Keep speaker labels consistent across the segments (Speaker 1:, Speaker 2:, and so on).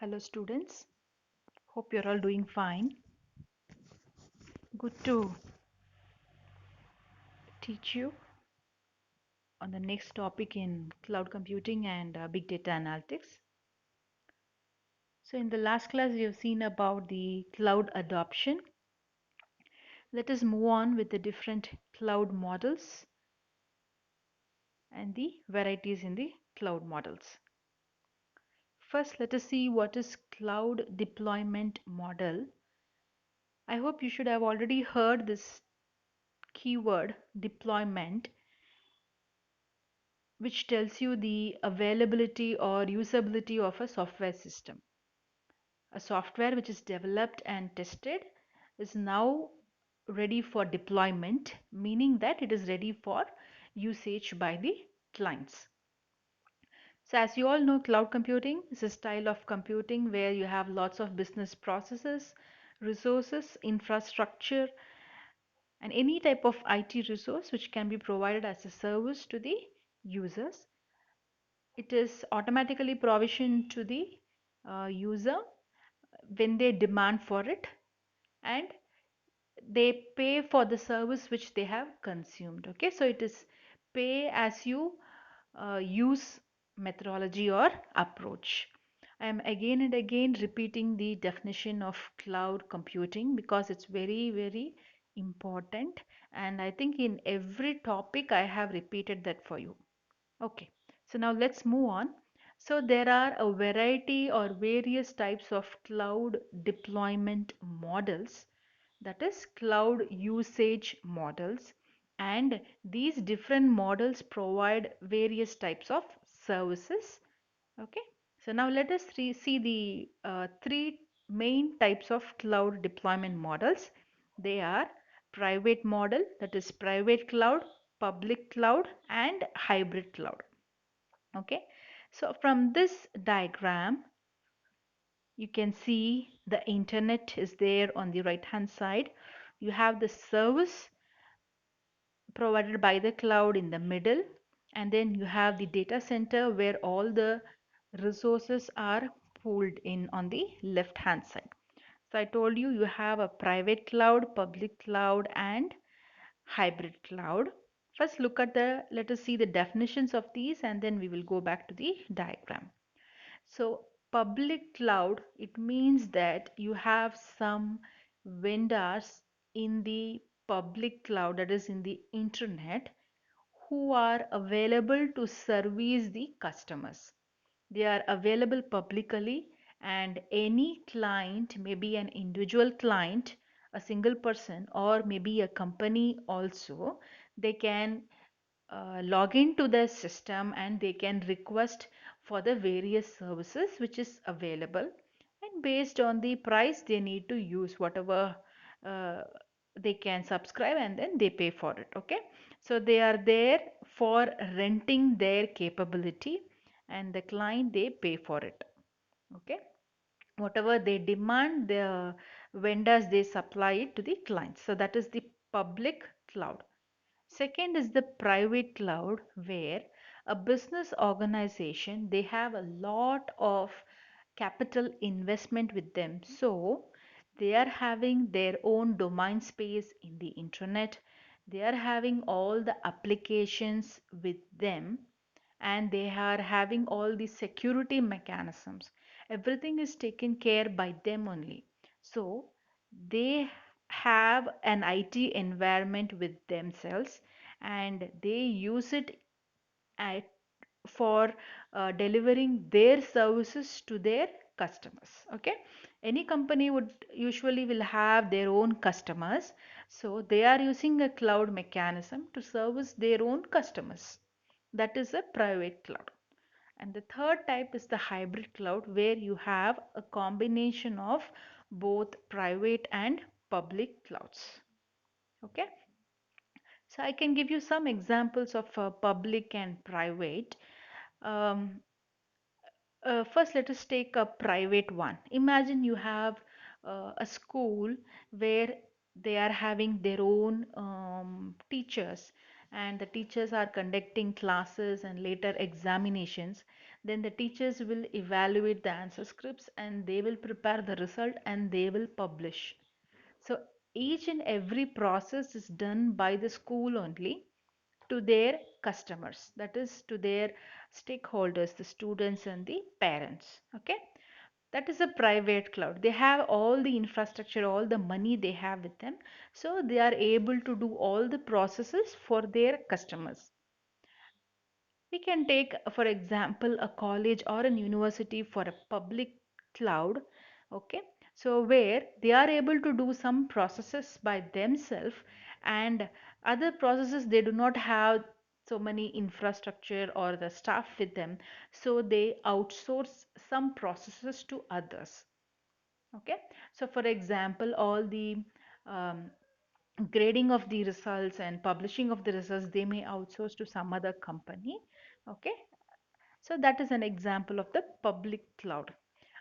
Speaker 1: Hello students, hope you're all doing fine. Good to teach you on the next topic in cloud computing and big data analytics. So in the last class we have seen about the cloud adoption. Let us move on with the different cloud models and the varieties in the cloud models. First, let us see what is cloud deployment model. I hope you should have already heard this keyword deployment, which tells you the availability or usability of a software system. A software which is developed and tested is now ready for deployment, meaning that it is ready for usage by the clients. So as you all know, cloud computing is a style of computing where you have lots of business processes, resources, infrastructure, and any type of IT resource which can be provided as a service to the users. It is automatically provisioned to the user when they demand for it, and they pay for the service which they have consumed. Okay, so it is pay as you use methodology or approach. I am again and again repeating the definition of cloud computing because it's very important, and I think in every topic I have repeated that for you. Okay, so now let's move on. So there are a variety or various types of cloud deployment models, that is cloud usage models, and these different models provide various types of services. Okay, so now let us see the three main types of cloud deployment models. They are private model, that is private cloud, public cloud, and hybrid cloud. Okay, so from this diagram you can see the internet is there on the right hand side. You have the service provided by the cloud in the middle, and then you have the data center where all the resources are pooled in on the left hand side. So I told you you have a private cloud, public cloud, and hybrid cloud. First let us see the definitions of these, and then we will go back to the diagram. So public cloud, it means that you have some vendors in the public cloud, that is in the internet, who are available to service the customers. They are available publicly, and any client, maybe an individual client, a single person, or maybe a company also, they can log into the system and they can request for the various services which is available, and based on the price they need to use whatever uh, they can subscribe, and then they pay for it. Okay, so they are there for renting their capability, and the client, they pay for it. Okay, whatever they demand, the vendors, they supply it to the clients. So that is the public cloud. Second is the private cloud, where a business organization, they have a lot of capital investment with them. So they are having their own domain space in the internet. They are having all the applications with them, and they are having all the security mechanisms. Everything is taken care by them only. So they have an IT environment with themselves, and they use it at, for delivering their services to their customers. Okay, any company would usually will have their own customers, so they are using a cloud mechanism to service their own customers. That is a private cloud. And the third type is the hybrid cloud, where you have a combination of both private and public clouds. Okay, so I can give you some examples of public and private. Um, First, let us take a private one. Imagine you have a school where they are having their own teachers, and the teachers are conducting classes and later examinations. Then the teachers will evaluate the answer scripts and they will prepare the result and they will publish. So each and every process is done by the school only to their customers, that is to their stakeholders, the students and the parents. Okay, that is a private cloud. They have all the infrastructure, all the money they have with them, so they are able to do all the processes for their customers. We can take, for example, a college or a university for a public cloud. Okay, so where they are able to do some processes by themselves, and other processes they do not have so many infrastructure or the staff with them, so they outsource some processes to others. Okay, so for example, all the um, grading of the results and publishing of the results they may outsource to some other company. Okay, so that is an example of the public cloud.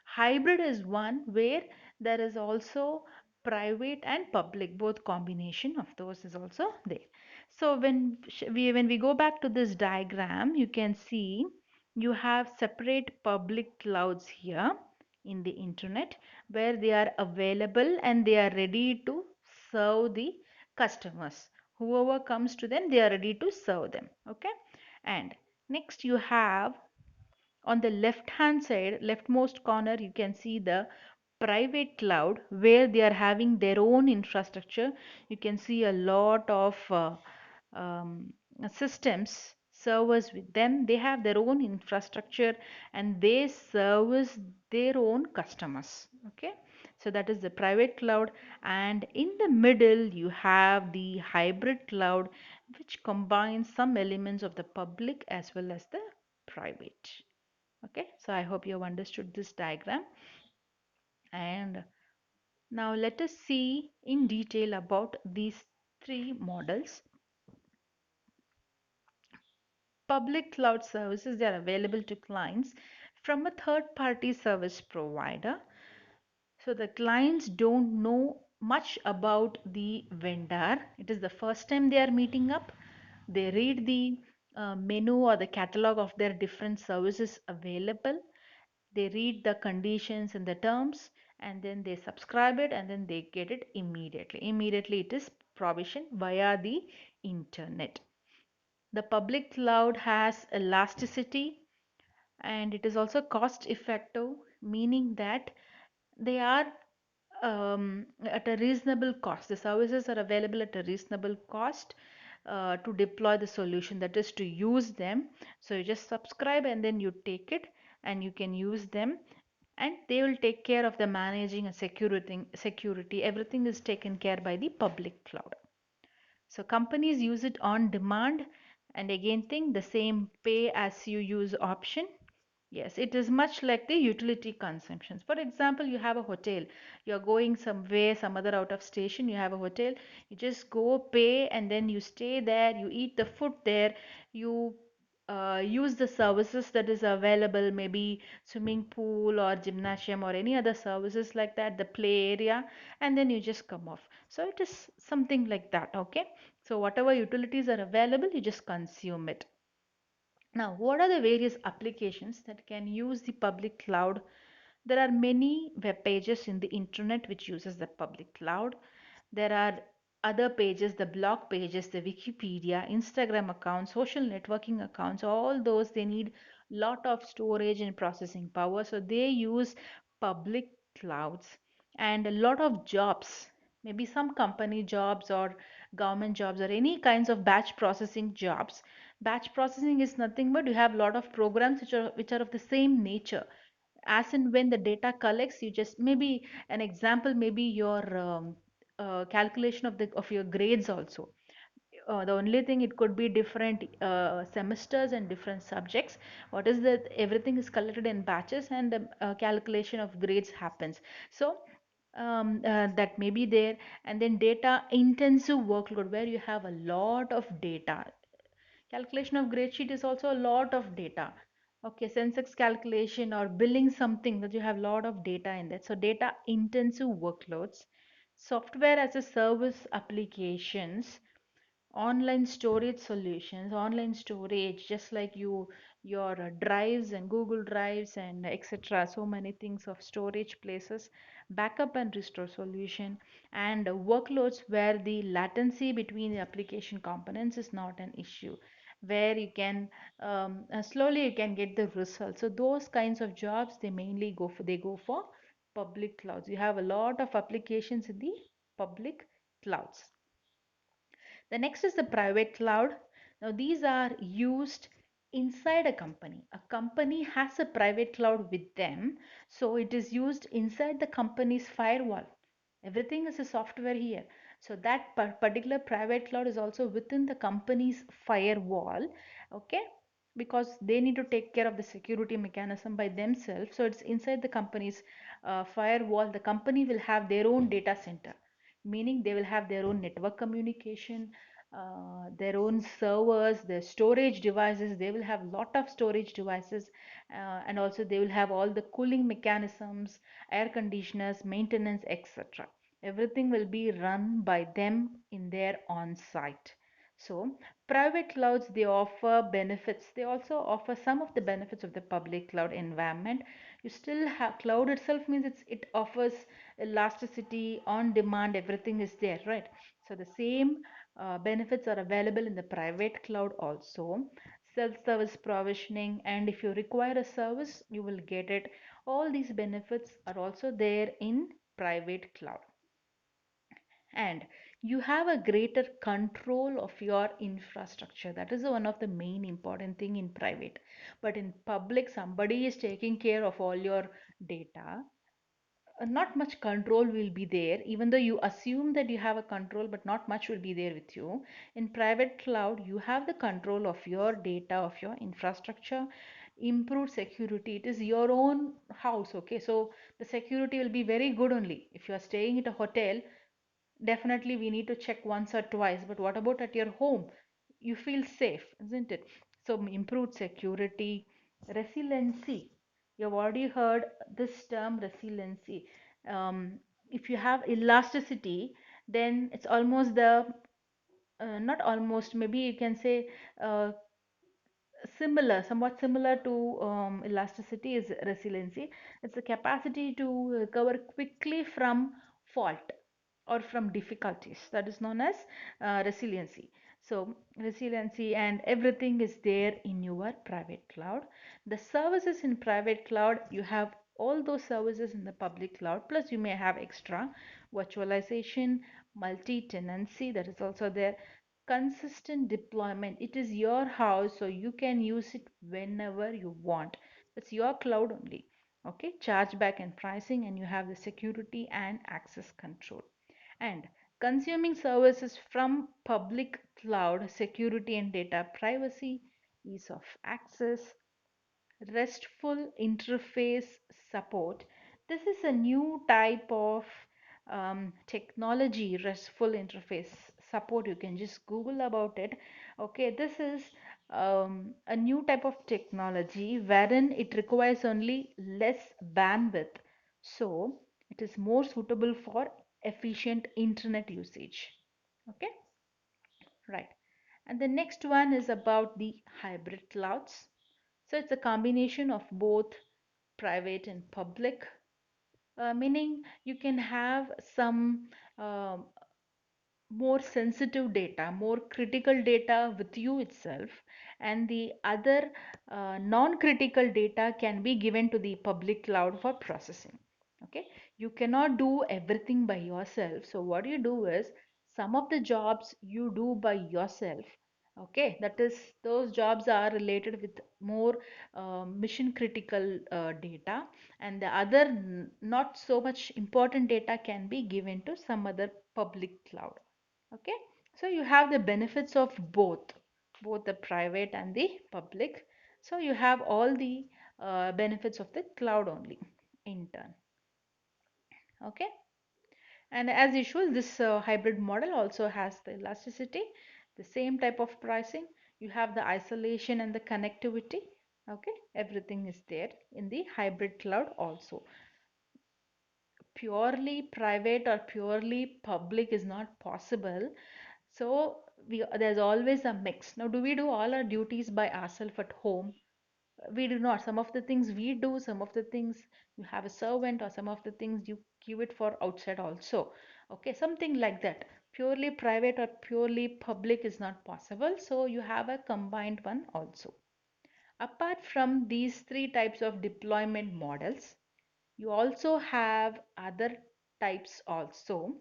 Speaker 1: Hybrid is one where there is also private and public, both combination of those is also there. So when we go back to this diagram, you can see you have separate public clouds here in the internet where they are available and they are ready to serve the customers. Whoever comes to them, they are ready to serve them. Okay, and next you have on the left hand side, leftmost corner, you can see the private cloud where they are having their own infrastructure. You can see a lot of um, systems, servers with them. They have their own infrastructure and they service their own customers. Okay, so that is the private cloud, and in the middle you have the hybrid cloud, which combines some elements of the public as well as the private. Okay, so I hope you have understood this diagram, and now let us see in detail about these three models. Public cloud services, they are available to clients from a third party service provider. So the clients don't know much about the vendor. It is the first time they are meeting up. They read the menu or the catalog of their different services available. They read the conditions and the terms, and then they subscribe it, and then they get it immediately. It is provision via the internet. The public cloud has elasticity and it is also cost effective, meaning that they are at a reasonable cost. The services are available at a reasonable cost to deploy the solution, that is to use them. So you just subscribe and then you take it and you can use them, and they will take care of the managing and security. Everything is taken care by the public cloud. So companies use it on demand, and again think the same pay as you use option. Yes, it is much like the utility consumptions. For example, you have a hotel. You're going somewhere, some other out of station, you have a hotel. You just go pay and then you stay there, you eat the food there, you use the services that is available, maybe swimming pool or gymnasium or any other services like that, the play area, and then you just come off. So it is something like that. Okay. So whatever utilities are available, you just consume it. Now, what are the various applications that can use the public cloud? There are many web pages in the internet which uses the public cloud. There are other pages, the blog pages, the Wikipedia, Instagram accounts, social networking accounts, all those they need lot of storage and processing power. So they use public clouds, and a lot of jobs, maybe some company jobs or government jobs or any kinds of batch processing jobs. Batch processing is nothing but you have a lot of programs which are of the same nature. As and when the data collects, you just maybe an example, maybe your calculation of your grades also. The only thing, it could be different semesters and different subjects. What is that? Everything is collected in batches, and the calculation of grades happens. So that may be there. And then data intensive workload where you have a lot of data. Calculation of grade sheet is also a lot of data. Okay, Sensex calculation or billing something that you have a lot of data in that. So data intensive workloads, software as a service applications, online storage solutions. Online storage, just like you your drives and Google Drives and etc. So many things of storage places, backup and restore solution, and workloads where the latency between the application components is not an issue, where you can slowly you can get the results. So those kinds of jobs they mainly go for public clouds. You have a lot of applications in the public clouds. The next is the private cloud. Now, these are used inside a company. A company has a private cloud with them, so it is used inside the company's firewall. Everything is a software here. So that particular private cloud is also within the company's firewall, okay? Because they need to take care of the security mechanism by themselves. So it's inside the company's firewall. The company will have their own data center, meaning they will have their own network communication, their own servers, their storage devices. They will have lot of storage devices, and also they will have all the cooling mechanisms, air conditioners, maintenance, etc. Everything will be run by them in their on-site. So private clouds, they offer benefits. They also offer some of the benefits of the public cloud environment. You still have cloud itself means it offers elasticity, on demand, everything is there, right? So the same benefits are available in the private cloud also. Self-service provisioning, and if you require a service, you will get it. All these benefits are also there in private cloud. And you have a greater control of your infrastructure. That is one of the main important thing in private. But in public, somebody is taking care of all your data. Not much control will be there, even though you assume that you have a control, but not much will be there with you. In private cloud, you have the control of your data, of your infrastructure, improved security. It is your own house, okay? So the security will be very good only. If you are staying at a hotel, definitely we need to check once or twice. But what about at your home? You feel safe, isn't it? So improved security, resiliency. You've already heard this term resiliency. Um, if you have elasticity, then it's almost the not almost, maybe you can say uh, somewhat similar to elasticity is resiliency. It's the capacity to recover quickly from fault or from difficulties. That is known as resiliency. So resiliency and everything is there in your private cloud. The services in private cloud, you have all those services in the public cloud, plus you may have extra virtualization, multi-tenancy, that is also there. Consistent deployment. It is your house, so you can use it whenever you want. It's your cloud only. Okay, chargeback and pricing, and you have the security and access control. And consuming services from public cloud, security and data privacy, ease of access, RESTful interface support. This is a new type of technology, RESTful interface support. You can just Google about it. Okay, this is a new type of technology wherein it requires only less bandwidth. So it is more suitable for efficient internet usage. Okay, right. And the next one is about the hybrid clouds. So it's a combination of both private and public, meaning you can have some um more sensitive data, more critical data with you itself, and the other non-critical data can be given to the public cloud for processing. Okay, you cannot do everything by yourself. So what you do is some of the jobs you do by yourself. Okay, that is those jobs are related with more mission critical data, and the other not so much important data can be given to some other public cloud. Okay, so you have the benefits of both the private and the public. So you have all the benefits of the cloud only in turn. Okay, and as usual, this hybrid model also has the elasticity, the same type of pricing. You have the isolation and the connectivity. Okay, everything is there in the hybrid cloud also. Purely private or purely public is not possible. So there's always a mix. Now, do we do all our duties by ourselves at home? We do not. Some of the things we do, some of the things you have a servant, or some of the things you give it for outside also. Okay, something like that. Purely private or purely public is not possible, so you have a combined one also. Apart from these three types of deployment models, you also have other types also.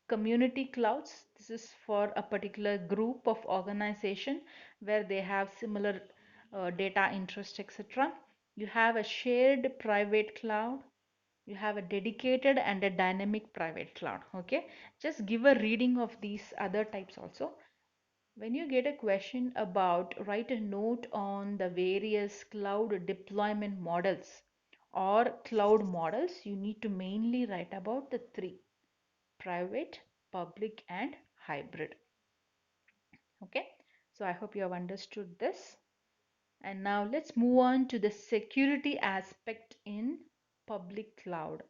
Speaker 1: Community clouds, this is for a particular group of organization where they have similar data interest, etc. You have a shared private cloud, you have a dedicated and a dynamic private cloud. Okay, just give a reading of these other types also. When you get a question about, write a note on the various cloud deployment models or cloud models, you need to mainly write about the three: private, public, and hybrid. Okay, so I hope you have understood this. And now let's move on to the security aspect in public cloud.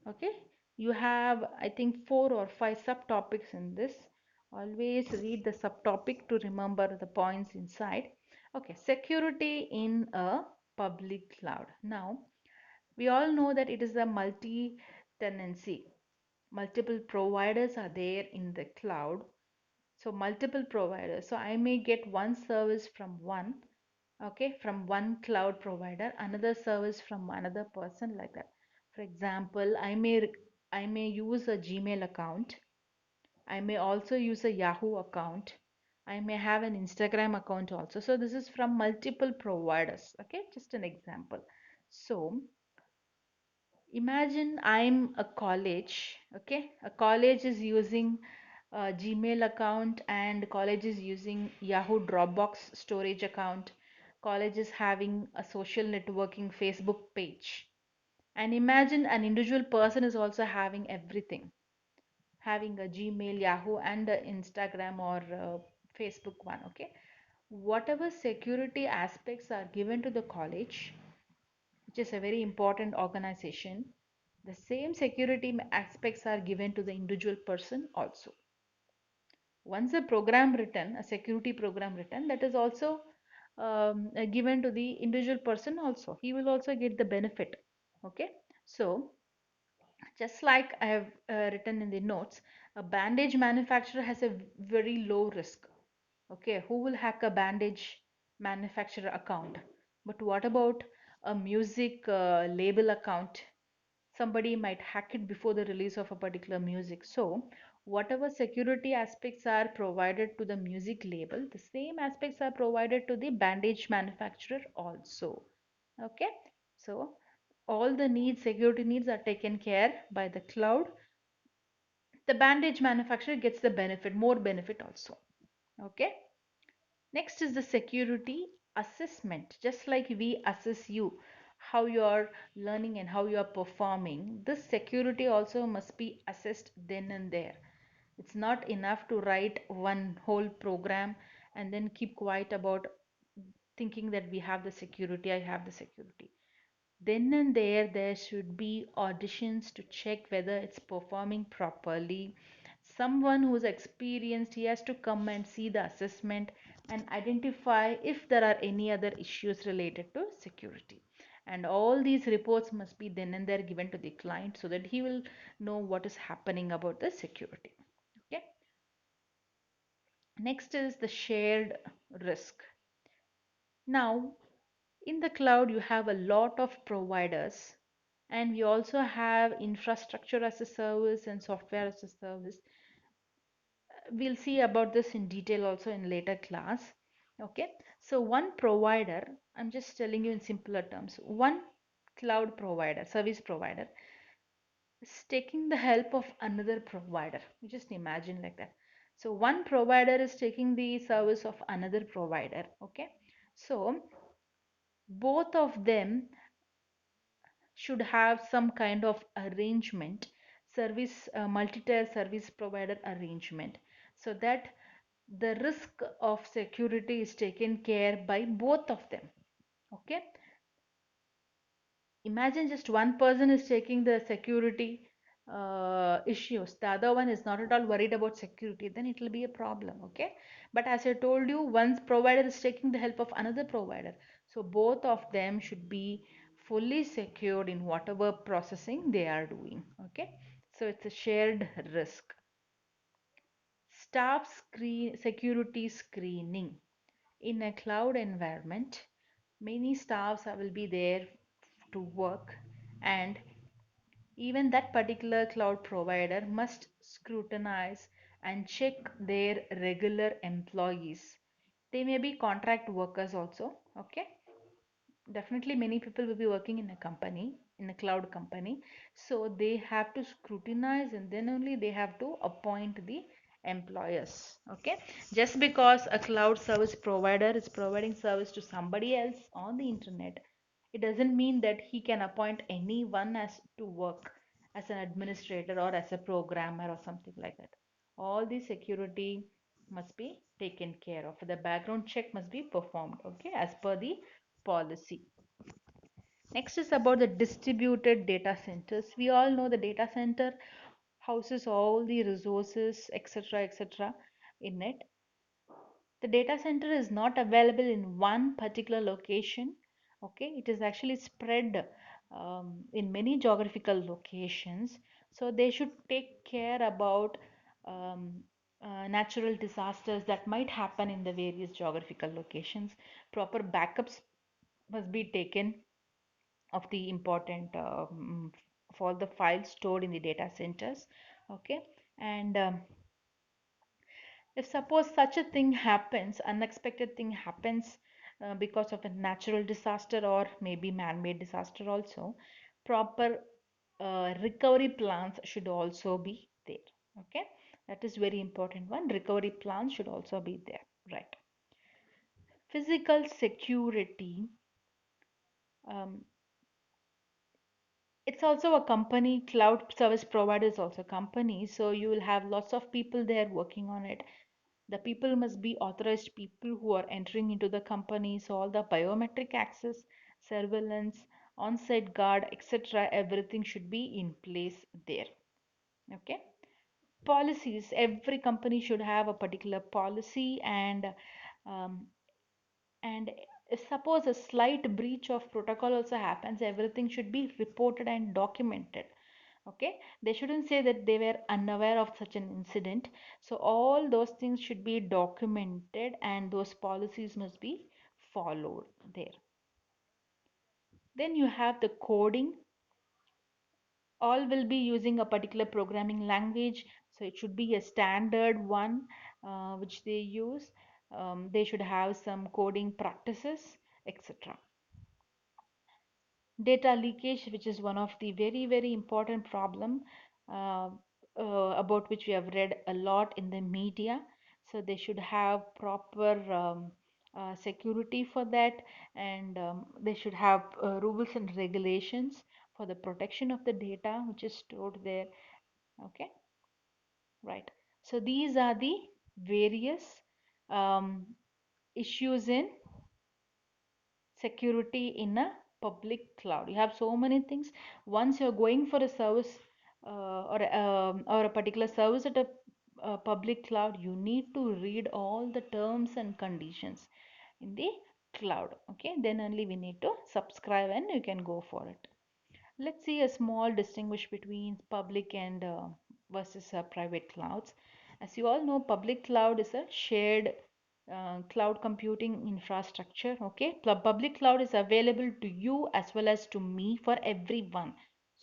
Speaker 1: Okay, you have, I think, 4 or 5 subtopics in this. Always read the subtopic to remember the points inside. Okay, security in a public cloud. Now, we all know that it is a multi-tenancy. Multiple providers are there in the cloud. So multiple providers. So I may get one service from one, okay, from one cloud provider, another service from another person, like that. For example, I may use a Gmail account. I may also use a Yahoo account. I may have an Instagram account also. So this is from multiple providers. Okay, just an example. So imagine I'm a college. Okay, a college is using a Gmail account and college is using Yahoo Dropbox storage account. College is having a social networking Facebook page. And imagine an individual person is also having everything, having a Gmail, Yahoo, and a Instagram or Facebook one. Okay, whatever security aspects are given to the college, which is a very important organization, the same security aspects are given to the individual person also. Once a program written, a security program written, that is also given to the individual person also. He will also get the benefit. Okay, so just like I have written in the notes, a bandage manufacturer has a very low risk. Okay, who will hack a bandage manufacturer account? But what about a music label account? Somebody might hack it before the release of a particular music. So, whatever security aspects are provided to the music label, the same aspects are provided to the bandage manufacturer also. Okay, so all the needs, security needs are taken care by the cloud. The bandage manufacturer gets the benefit, more benefit also. Okay, next is the security assessment. Just like we assess you, how you are learning and how you are performing, this security also must be assessed then and there. It's not enough to write one whole program and then keep quiet about thinking that we have the security, I have the security. Then and there should be auditions to check whether it's performing properly. Someone who's experienced, he has to come and see the assessment and identify if there are any other issues related to security. And all these reports must be then and there given to the client so that he will know what is happening about the security. Okay. Next is the shared risk. Now, in the cloud, you have a lot of providers, and we also have infrastructure as a service and software as a service. We'll see about this in detail also in later class. Okay, so one provider, I'm just telling you in simpler terms, one cloud provider, service provider, is taking the help of another provider. You just imagine like that. So one provider is taking the service of another provider. Okay, so both of them should have some kind of arrangement, service multi-tier service provider arrangement, so that the risk of security is taken care by both of them. Okay, imagine just one person is taking the security issues, the other one is not at all worried about security, then it will be a problem. Okay, but as I told you, one provider is taking the help of another provider, So both of them should be fully secured in whatever processing they are doing. Okay, so it's a shared risk. Security screening. In a cloud environment, many staffs will be there to work, and even that particular cloud provider must scrutinize and check their regular employees. They may be contract workers also, okay? Definitely many people will be working in a company, in a cloud company. So they have to scrutinize and then only they have to appoint the employers. Okay. Just because a cloud service provider is providing service to somebody else on the internet, it doesn't mean that he can appoint anyone as to work as an administrator or as a programmer or something like that. All the security must be taken care of. The background check must be performed, okay, as per the policy. Next is about the distributed data centers. We all know the data center houses all the resources, etc., etc. in it. The data center is not available in one particular location. Okay, it is actually spread in many geographical locations. So they should take care about um, natural disasters that might happen in the various geographical locations. Proper backups must be taken of the important for the files stored in the data centers. Okay, and if suppose such a thing happens, unexpected thing happens because of a natural disaster or maybe man-made disaster also, proper recovery plans should also be there. Okay, that is very important one. Recovery plans should also be there, right? Physical security. um, it's also a company. Cloud service provider is also a company, so you will have lots of people there working on it. The people must be authorized people who are entering into the company, so all the biometric access, surveillance, on-site guard, etc., everything should be in place there. Okay, policies. Every company should have a particular policy, um, and if suppose a slight breach of protocol also happens, everything should be reported and documented. Okay, they shouldn't say that they were unaware of such an incident. So all those things should be documented and those policies must be followed there. Then you have the coding. All will be using a particular programming language, so it should be a standard one which they use. They should have some coding practices, etc. Data leakage, which is one of the very important problem uh, about which we have read a lot in the media. So they should have proper security for that, and they should have rules and regulations for the protection of the data which is stored there. Okay, right. So these are the various um, issues in security in a public cloud. You have so many things. Once you're going for a service or a particular service at a public cloud, you need to read all the terms and conditions in the cloud. Okay, then only we need to subscribe and you can go for it. Let's see a small distinguish between public and versus private clouds. As you all know, public cloud is a shared cloud computing infrastructure. Okay, public cloud is available to you as well as to me for everyone.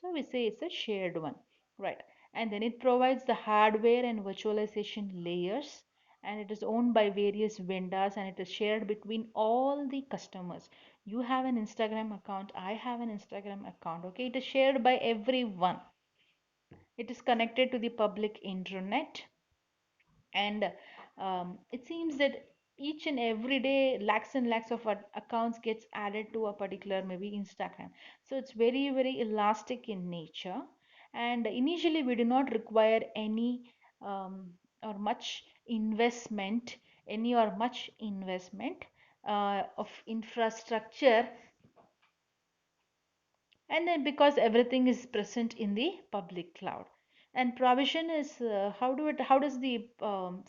Speaker 1: So we say it's a shared one, right? And then it provides the hardware and virtualization layers, and it is owned by various vendors and it is shared between all the customers. You have an Instagram account, I have an Instagram account. Okay, it is shared by everyone. It is connected to the public internet, and it seems that each and every day lakhs and lakhs of accounts gets added to a particular maybe Instagram. So it's very elastic in nature, and initially we do not require any or much investment, any or much investment of infrastructure, and then because everything is present in the public cloud. And provision is how does the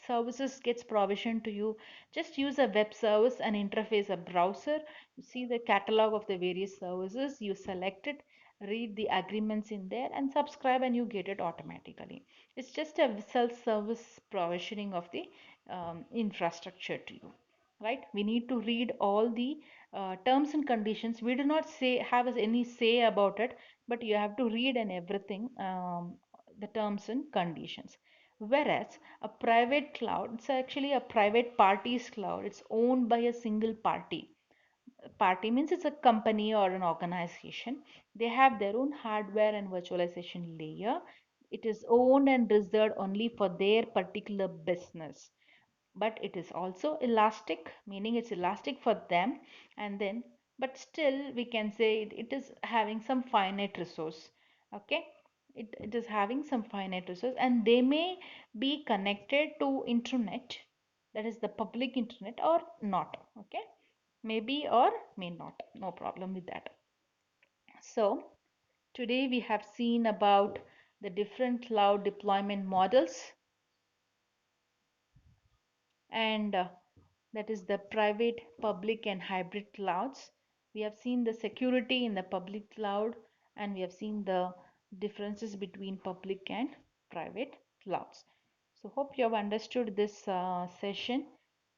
Speaker 1: services gets provision to you? Just use a web service and interface a browser. You see the catalog of the various services, you select it, read the agreements in there and subscribe, and you get it automatically. It's just a self-service provisioning of the infrastructure to you, right? We need to read all the terms and conditions. We do not say have any say about it, but you have to read and everything, the terms and conditions. Whereas a private cloud, it's actually a private party's cloud. It's owned by a single party. Party means it's a company or an organization. They have their own hardware and virtualization layer. It is owned and reserved only for their particular business. But it is also elastic, meaning it's elastic for them. And then, but still we can say it is having some finite resource. Okay, it is having some finite resource, and they may be connected to internet, that is the public internet, or not. Okay, maybe or may not, no problem with that. So today we have seen about the different cloud deployment models, and that is the private, public, and hybrid clouds. We have seen the security in the public cloud, and we have seen the differences between public and private clouds. So hope you have understood this session.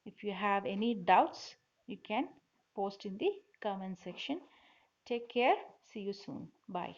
Speaker 1: If you have any doubts, you can post in the comment section. Take care. See you soon. Bye.